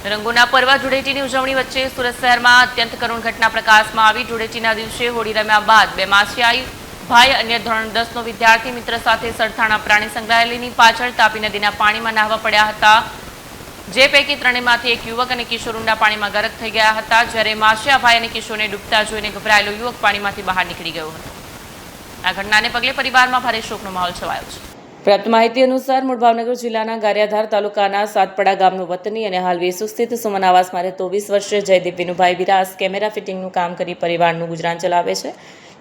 રંગોના પર્વ ધૂળેટીની ઉજવણી વચ્ચે સુરત શહેરમાં અત્યંત કરુણ ઘટના પ્રકાશમાં આવી। ધૂળેટીના દિવસે હોળી રમ્યા બાદ બે માસિયાઈ ભાઈ અન્ય ધોરણ 10નો વિદ્યાર્થી મિત્ર સાથે સરથાણા પ્રાણી સંગ્રહાલયની પાછળ તાપી નદીના પાણીમાં નહાવા પડ્યા હતા, જે પૈકી ત્રણેયમાંથી એક યુવક અને કિશોર ઊંડા પાણીમાં ગરક થઈ ગયા હતા, જ્યારે માસિયા ભાઈ અને કિશોરને ડૂબતા જોઈને ગભરાયેલો યુવક પાણીમાંથી બહાર નીકળી ગયો હતો। આ ઘટનાને પગલે પરિવારમાં ભારે શોકનો માહોલ છવાયો છે। પ્રાપ્ત માહિતી અનુસાર મૂળ ભાવનગર જિલ્લાના ગારિયાધાર તાલુકાના સાતપડા ગામનો વતની અને હાલ વેસુ સ્થિત સુમન આવાસમાં રહેતો 20 વર્ષીય જયદીપ વિનુભાઈ વિરાસ કેમેરા ફિટિંગનું કામ કરી પરિવારનું ગુજરાન ચલાવે છે।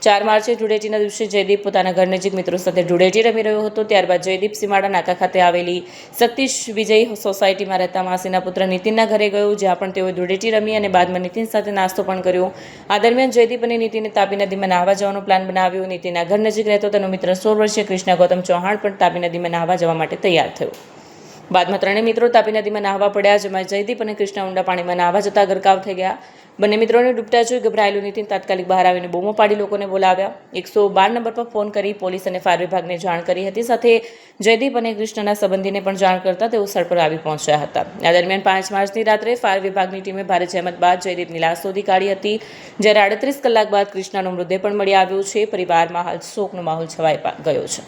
4 માર્ચે ધૂળેટીના દિવસે જયદીપ પોતાના ઘર નજીક મિત્રો સાથે ધૂળેટી રમી રહ્યો હતો। ત્યારબાદ જયદીપ સીમાડા નાકા ખાતે આવેલી સતીશ વિજય સોસાયટીમાં રહેતા માસીના પુત્ર નીતિનના ઘરે ગયો, જ્યાં પણ તેઓએ ધૂળેટી રમી અને બાદમાં નીતિન સાથે નાસ્તો પણ કર્યો। આ દરમિયાન જયદીપ અને નીતિને તાપી નદીમાં નહાવા જવાનો પ્લાન બનાવ્યો। નીતિનના ઘર નજીક રહેતો તેનો મિત્ર 16 વર્ષીય કૃષ્ણા ગૌતમ ચૌહાણ પણ તાપી નદીમાં નહાવા જવા માટે તૈયાર થયો। બાદમાં ત્રણેય મિત્રો તાપી નદીમાં નહાવા પડ્યા, જેમાં જયદીપ અને કૃષ્ણા ઊંડા પાણીમાં નહાવા જતા ગરકાવ થઈ ગયા। બંને મિત્રોને ડૂબતા જોઈ ગભરાયેલું નીતિન તાત્કાલિક બહાર આવીને બૂમો પાડી લોકોને બોલાવ્યા। 112 નંબર પર ફોન કરી પોલીસ અને ફાયર વિભાગને જાણ કરી હતી। સાથે જયદીપ અને કૃષ્ણના સંબંધીને પણ જાણ કરતા તેઓ સ્થળ પર આવી પહોંચ્યા હતા। આ દરમિયાન 5 માર્ચની રાત્રે ફાયર વિભાગની ટીમે ભારે જહેમત બાદ જયદીપની લાશ શોધી કાઢી હતી, જ્યારે 38 કલાક બાદ કૃષ્ણાનો મૃતદેહ પણ મળી આવ્યો છે। પરિવારમાં હાલ શોકનો માહોલ છવાઈ ગયો છે।